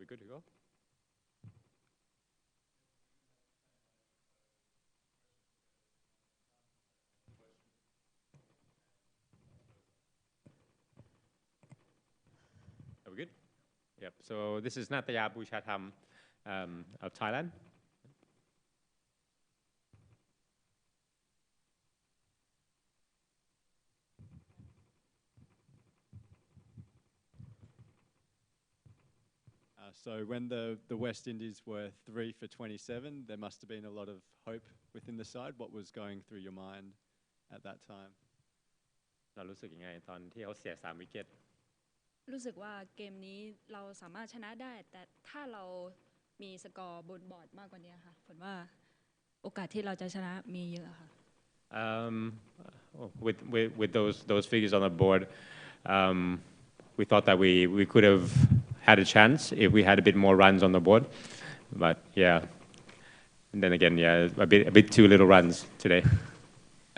We good to go? Are we good? Yep. So this is Nataya Bhuchatham of Thailand. So when the West Indies were 3 for 27, there must have been a lot of hope within the side. What was going through your mind at that time? เรารู้สึกยังไงตอนที่เขาเสีย3 วิกเก็ตรู้สึกว่าเกมนี้เราสามารถชนะได้แต่ถ้าเรามีสกอร์บนบอร์ดมากกว่านี้ค่ะผลว่าโอกาสที่เราจะชนะมีเยอะค่ะ With those figures on the board, we thought that we could have had a chance if we had a bit more runs on the board, but yeah, and then again, yeah, a bit too little runs today.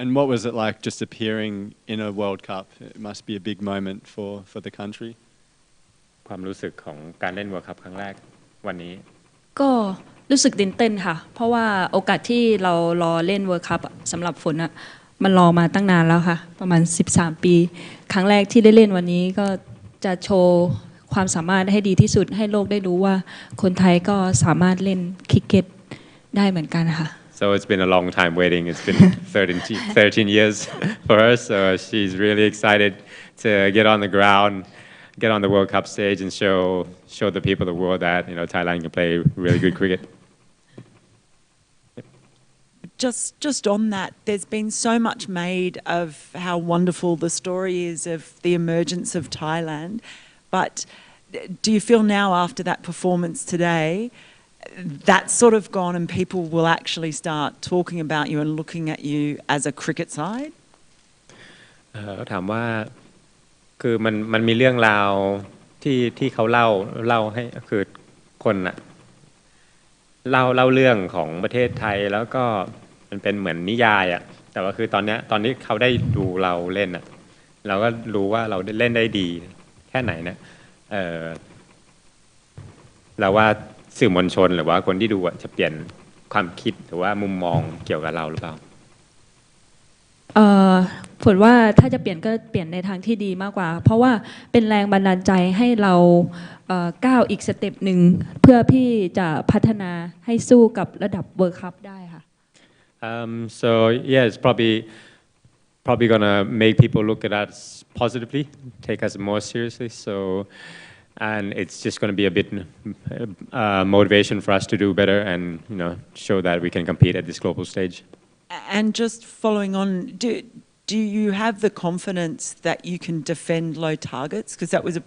And what was it like just appearing in a World Cup? It must be a big moment for the country. ความรู้สึกของการเล่น World Cup ครั้งแรกวันนี้ก็รู้สึกตื่นเต้นค่ะเพราะว่าโอกาสที่เรารอเล่น World Cup สำหรับฝนอ่ะมันรอมาตั้งนานแล้วค่ะประมาณ13 ปีครั้งแรกที่ได้เล่นวันนี้ก็จะโชว์ความสามารถให้ดีที่สุดให้โลกได้รู้ว่าคนไทยก็สามารถเล่นคริกเก็ตได้เหมือนกันค่ะ So it's been a long time waiting. It's been 13 years for her. So she's really excited to get on the ground, get on the World Cup stage, and show the people of the world that Thailand can play really good cricket. Just on that, there's been so much made of how wonderful the story is of the emergence of Thailand. But do you feel now after that performance today, that's sort of gone and people will actually start talking about you and looking at you as a cricket side? ถามว่าคือมันมีเรื่องราวที่เขาเล่าให้คือคนอะเล่าเรื่องของประเทศไทยแล้วก็มันเป็นเหมือนนิยายอะแต่ว่าคือตอนนี้เขาได้ดูเราเล่นอะเราก็รู้ว่าเราเล่นได้ดีแค่ไหนนะเราว่าสื่อมวลชนหรือว่าคนที่ดูจะเปลี่ยนความคิดหรือว่ามุมมองเกี่ยวกับเราหรือเปล่าผลว่าถ้าจะเปลี่ยนก็เปลี่ยนในทางที่ดีมากกว่าเพราะว่าเป็นแรงบันดาลใจให้เราก้าวอีกสเต็ปหนึ่งเพื่อพี่จะพัฒนาให้สู้กับระดับเวิลด์คัพได้ค่ะ So yeah, it's probably gonna make people look at us positively, take us more seriously. And it's just going to be a bit motivation for us to do better and show that we can compete at this global stage. And just following on, do you have the confidence that you can defend low targets? Because that was an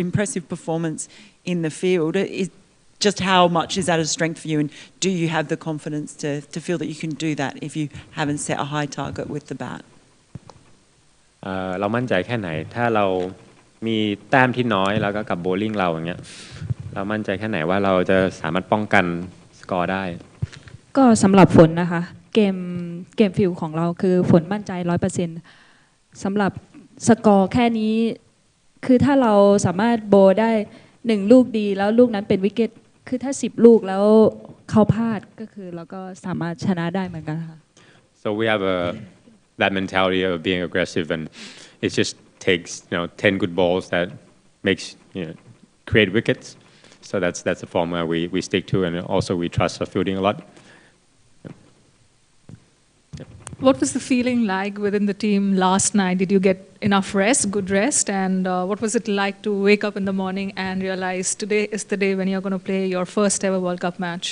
impressive performance in the field. Just how much is that a strength for you? And do you have the confidence to feel that you can do that if you haven't set a high target with the bat? เรามั่นใจแค่ไหนถ้าเรามีแต้มที่น้อยแล้วก็กับโบลิ่งเราอย่างเงี้ยเรามั่นใจแค่ไหนว่าเราจะสามารถป้องกันสกอร์ได้ก็สำหรับฝนนะคะเกมฟิลของเราคือฝนมั่นใจ 100% สำหรับสกอร์แค่นี้คือถ้าเราสามารถโบได้1ลูกดีแล้วลูกนั้นเป็นวิกเก็ตคือถ้า10ลูกแล้วเขาพลาดก็คือเราก็สามารถชนะได้เหมือนกันค่ะ So we have that mentality of being aggressive and it just takes 10 good balls that makes create wickets. So that's the formula we stick to, and also we trust our fielding a lot. What was the feeling like within the team last night? Did you get enough rest, good rest, and what was it like to wake up in the morning and realize today is the day when you're going to play your first ever World Cup match?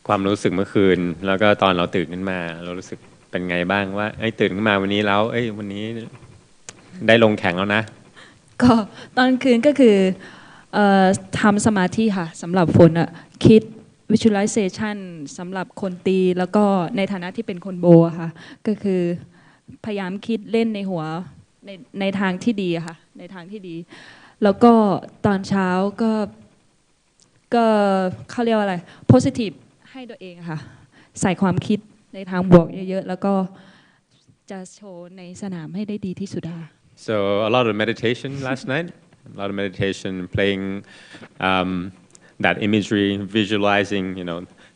ความรู้สึกเมื่อคืนแล้วก็ตอนเราตื่นขึ้นมาเรารู้สึกเป็นไงบ้างว่าตื่นขึ้นมาวันนี้แล้ววันนี้ได้ลงแข่งแล้วนะก็ตอนคืนก็คือทำสมาธิค่ะสำหรับฝนคิด visualization สำหรับคนตีแล้วก็ในฐานะที่เป็นคนโบค่ะก็คือพยายามคิดเล่นในหัวในทางที่ดีค่ะในทางที่ดีแล้วก็ตอนเช้าก็เขาเรียกว่าอะไร positive ให้ตัวเองค่ะใส่ความคิดในทางบวกเยอะๆแล้วก็จะโชว์ในสนามให้ได้ดีที่สุดค่ะ So a lot of meditation last night a lot of meditation, playing that imagery, visualizing,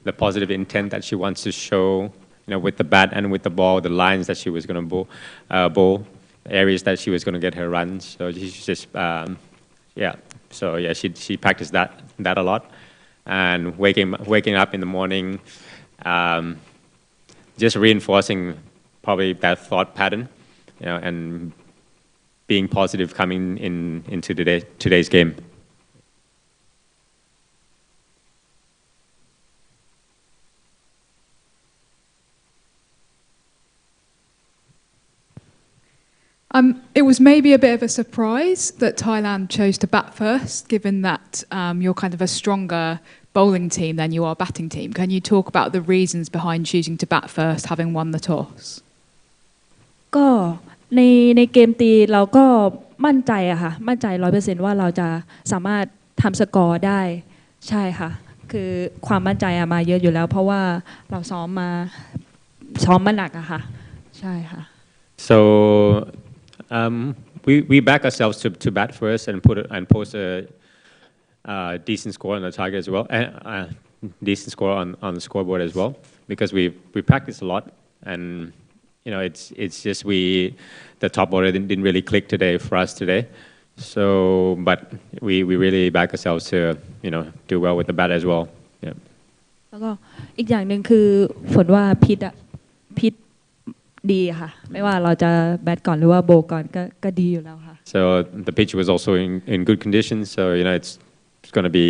the positive intent that she wants to show, with the bat and with the ball, the lines that she was going to bowl, areas that she was going to get her runs. So she's just, yeah. So yeah, she practiced that a lot, and waking up in the morning, just reinforcing probably that thought pattern, and being positive coming into today's game. It was maybe a bit of a surprise that Thailand chose to bat first, given that you're kind of a stronger bowling team than you are batting team. Can you talk about the reasons behind choosing to bat first, having won the toss? ก็ในเกมตีเราก็มั่นใจอะค่ะมั่นใจ 100% ว่าเราจะสามารถทำสกอร์ได้ใช่ค่ะคือความมั่นใจมาเยอะอยู่แล้วเพราะว่าเราซ้อมมาหนักอะค่ะใช่ค่ะ So we back ourselves to bat first and post a decent score on the target as well, decent score on the scoreboard as well, because we practice a lot, and it's just the top order didn't really click today for us today. So, but we really back ourselves to do well with the bat as well. Yeah. แล้วก็อีกอย่างหนึ่งคือฝนว่าพิษดีค่ะไม่ว่าเราจะแบทก่อนหรือว่าโบก่อนก็ดีอยู่แล้วค่ะ So the pitch was also in good condition, so it's going to be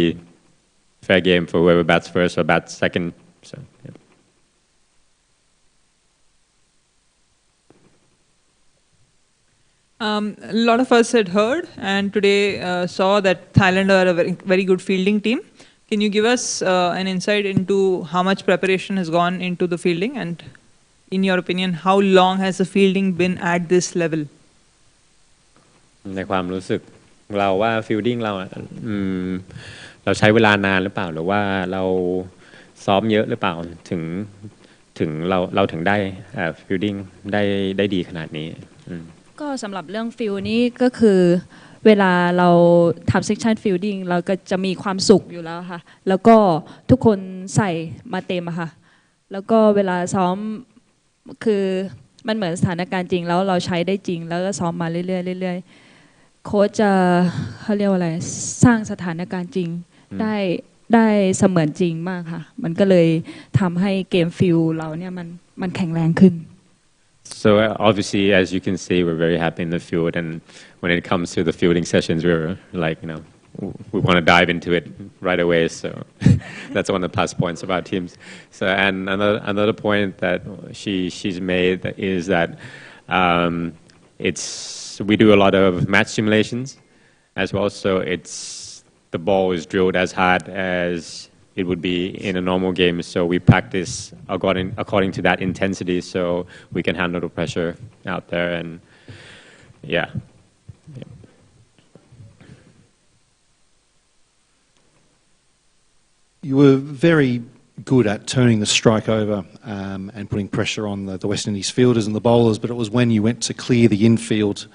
fair game for whoever bats first or bats second. So yeah. A lot of us had heard and today saw that Thailand are a very, very good fielding team. Can you give us an insight into how much preparation has gone into the fielding, and in your opinion, how long has the fielding been at this level? ในความรู้สึกเราว่าฟิลดิ้งเราเราใช้เวลานานหรือเปล่าหรือว่าเราซ้อมเยอะหรือเปล่าถึงเราถึงได้ฟิลดิ้งได้ดีขนาดนี้ก็สำหรับเรื่องฟิลนี้ก็คือเวลาเราทำเซสชันฟิลดิ้งเราก็จะมีความสุขอยู่แล้วค่ะแล้วก็ทุกคนใส่มาเต็มอะค่ะแล้วก็เวลาซ้อมคือมันเหมือนสถานการณ์จริงแล้วเราใช้ได้จริงแล้วก็ซ้อมมาเรื่อยๆโค้ชจะเขาเรียกว่าอะไรสร้างสถานการณ์จริงได้เสมือนจริงมากค่ะมันก็เลยทำให้เกมฟิลเราเนี่ยมันแข็งแรงขึ้น So obviously, as you can see, we're very happy in the field, and when it comes to the fielding sessions, we're like, we want to dive into it right away. So that's one of the plus points of our teams. So and another point that she's made is that we do a lot of match simulations as well. So the ball is drilled as hard as it would be in a normal game, so we practice according to that intensity, so we can handle the pressure out there, and yeah. You were very good at turning the strike over and putting pressure on the West Indies fielders and the bowlers, but it was when you went to clear the infield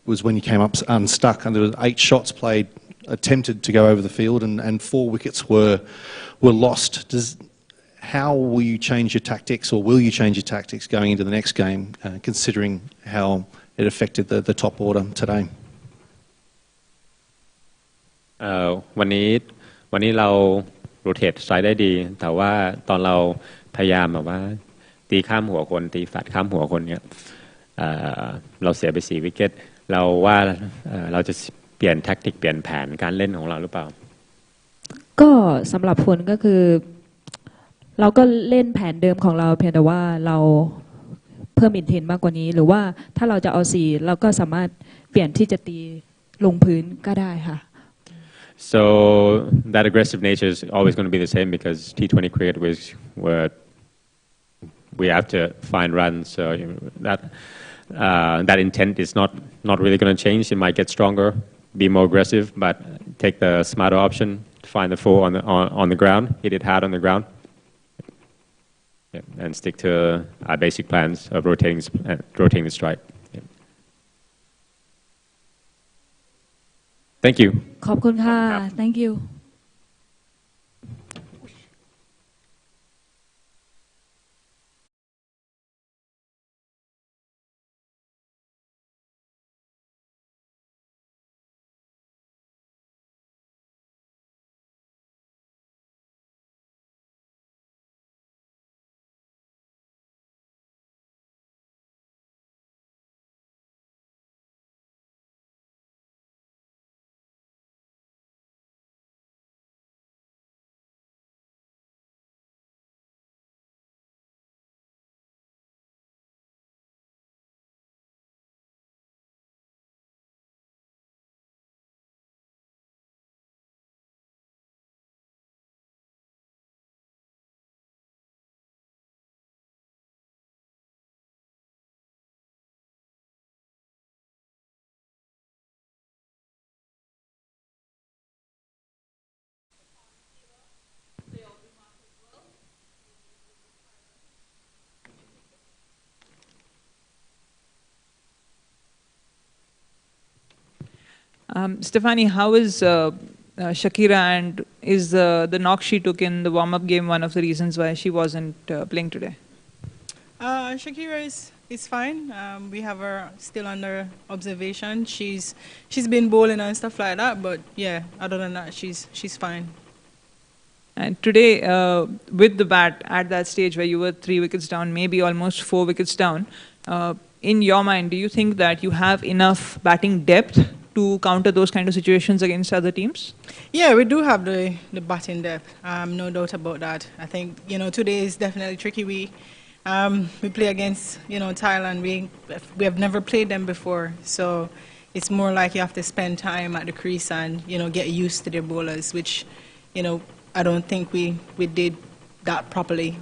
was when you came up unstuck, and there were 8 shots played, attempted to go over the field, and 4 wickets were lost. How will you change your tactics, or will you change your tactics going into the next game, considering how it affected the top order today? วันนี้เราโรเตทสไตร์ได้ดีแต่ว่าตอนเราพยายามแบบว่าตีข้ามหัวคนตีแฟลตข้ามหัวคนเนี่ยเราเสียไป4 วิกเก็ตเราว่าเราจะเปลี่ยนแทคติกเปลี่ยนแผนการเล่นของเราหรือเปล่าก็สำหรับผลก็คือเราก็เล่นแผนเดิมของเราเพียงแต่ว่าเราเพิ่มอินเทนมากกว่านี้หรือว่าถ้าเราจะเอา4เราก็สามารถเปลี่ยนที่จะตีลงพื้นก็ได้ค่ะSo that aggressive nature is always going to be the same because T20 cricket was where we have to find runs. So that intent is not really going to change. It might get stronger, be more aggressive, but take the smarter option, find the 4 on the ground, hit it hard on the ground, and stick to our basic plans of rotating the strike. thank you ขอบคุณค่ะ ครับ thank you Stephanie, how is Shakira, and is the knock she took in the warm-up game one of the reasons why she wasn't playing today? Shakira is fine. We have her still under observation. She's been bowling and stuff like that, but yeah, other than that, she's fine. And today, with the bat at that stage where you were 3 wickets down, maybe almost 4 wickets down, in your mind, do you think that you have enough batting depth to counter those kind of situations against other teams? Yeah, we do have the batting depth. No doubt about that. I think today is definitely tricky. We play against Thailand. We have never played them before, so it's more like you have to spend time at the crease and get used to their bowlers, which I don't think we did that properly.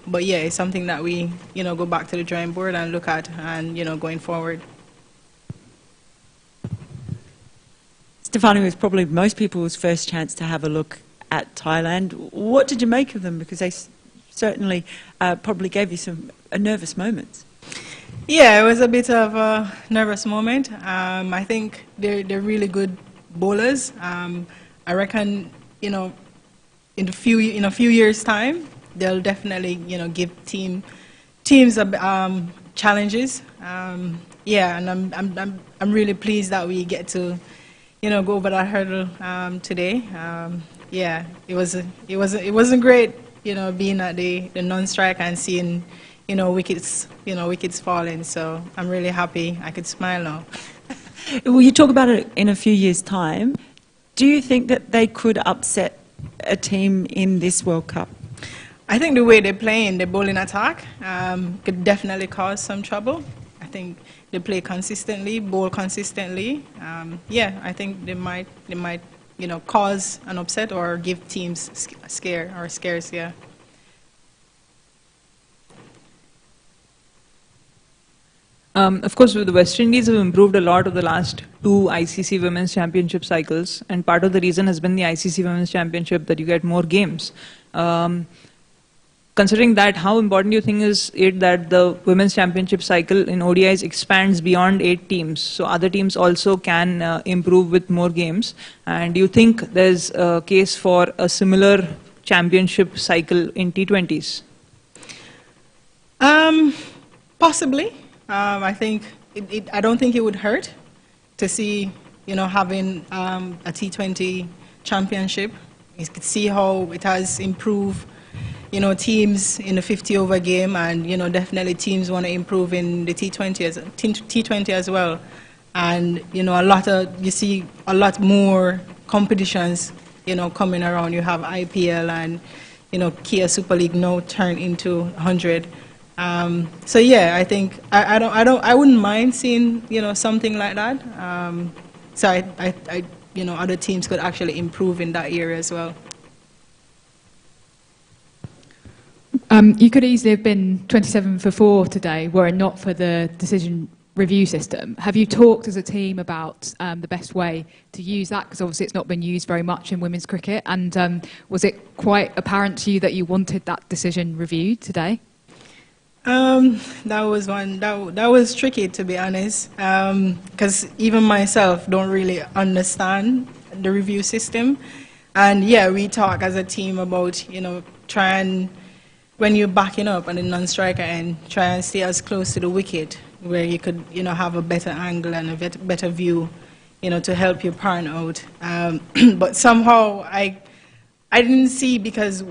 But yeah, it's something that we go back to the drawing board and look at, and going forward. Stefano was probably most people's first chance to have a look at Thailand. What did you make of them? Because they certainly probably gave you a nervous moment. Yeah, it was a bit of a nervous moment. I think they're really good bowlers. I reckon in a few years' time they'll definitely give teams challenges. Yeah, and I'm really pleased that we get to go over that hurdle today. Yeah, it wasn't great being at the non-strike and seeing wickets falling. So I'm really happy. I could smile now. Well, you talk about it in a few years' time. Do you think that they could upset a team in this World Cup? I think the way they're playing, the bowling attack, could definitely cause some trouble. I think they play consistently, bowl consistently. Yeah, I think they might cause an upset or give teams scares. Yeah. Of course, the West Indies have improved a lot over the last 2 ICC Women's Championship cycles, and part of the reason has been the ICC Women's Championship, that you get more games. Considering that, how important do you think is it that the Women's Championship cycle in ODIs expands beyond 8 teams, so other teams also can improve with more games? And do you think there's a case for a similar championship cycle in T20s? Possibly. I think I don't think it would hurt to see, having a T20 championship. You could see how it has improved, teams in the 50-over game, and definitely teams want to improve in the T20 as well. And you see a lot more competitions, coming around. You have IPL and Kia Super League now turned into 100. So yeah, I think I wouldn't mind seeing something like that. So I other teams could actually improve in that area as well. You could easily have been 27 for 4 today were it not for the decision review system. Have you talked as a team about the best way to use that? Because obviously it's not been used very much in women's cricket. And was it quite apparent to you that you wanted that decision reviewed today? That was one that was tricky, to be honest, because even myself don't really understand the review system, and yeah, we talk as a team about try and when you're backing up on the non-striker end, try and stay as close to the wicket where you could have a better angle and a better view, to help your partner out. But somehow I didn't see because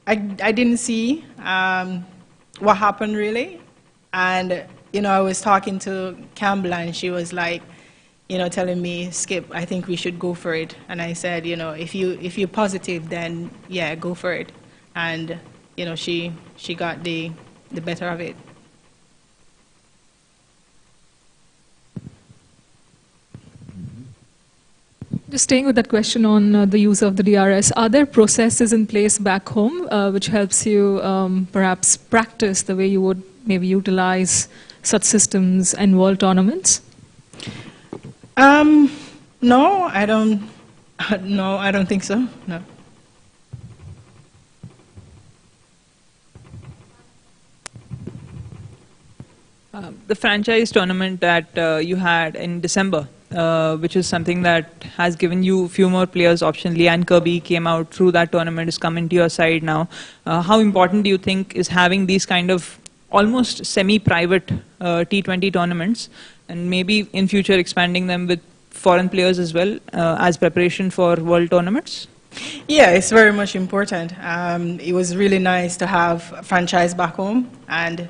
I didn't see. What happened really, and I was talking to Campbell and she was like, telling me, Skip, I think we should go for it, and I said, if you're positive, then yeah, go for it, and she got the better of it. Just staying with that question on the use of the DRS, are there processes in place back home which helps you perhaps practice the way you would maybe utilize such systems in world tournaments? No, I don't. No, I don't think so. No. The franchise tournament that you had in December, which is something that has given you a few more players option. Leanne Kirby came out through that tournament, is coming to your side now. How important do you think is having these kind of almost semi-private T20 tournaments, and maybe in future expanding them with foreign players as well as preparation for world tournaments? Yeah, it's very much important. It was really nice to have a franchise back home, and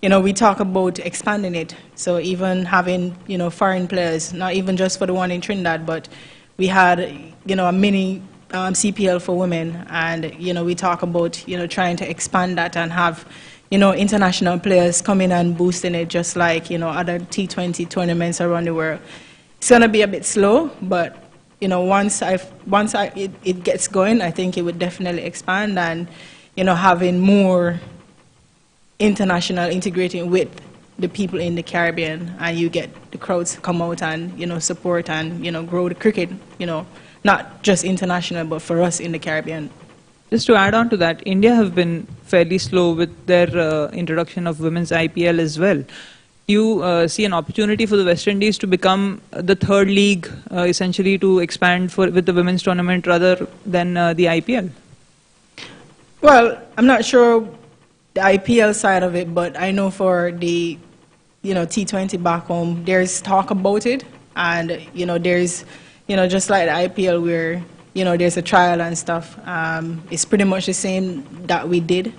we talk about expanding it. So even having foreign players, not even just for the one in Trinidad, but we had a mini CPL for women, and we talk about trying to expand that and have international players coming and boosting it, just like other T20 tournaments around the world. It's gonna be a bit slow, but once it gets going, I think it would definitely expand, and having more international integrating with the people in the Caribbean, and you get the crowds come out and support and grow the cricket, not just international but for us in the Caribbean. Just to add on to that, India have been fairly slow with their introduction of women's IPL as well. Do you see an opportunity for the West Indies to become the third league, essentially to expand with the women's tournament rather than the IPL? Well, I'm not sure the IPL side of it, but I know for the T20 back home, there's talk about it, and there's just like the IPL where there's a trial and stuff. It's pretty much the same that we did,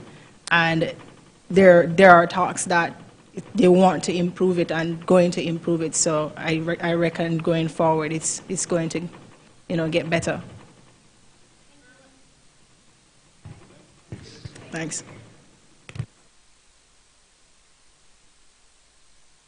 and there are talks that they want to improve it and going to improve it. So I reckon going forward, it's going to get better. Thanks.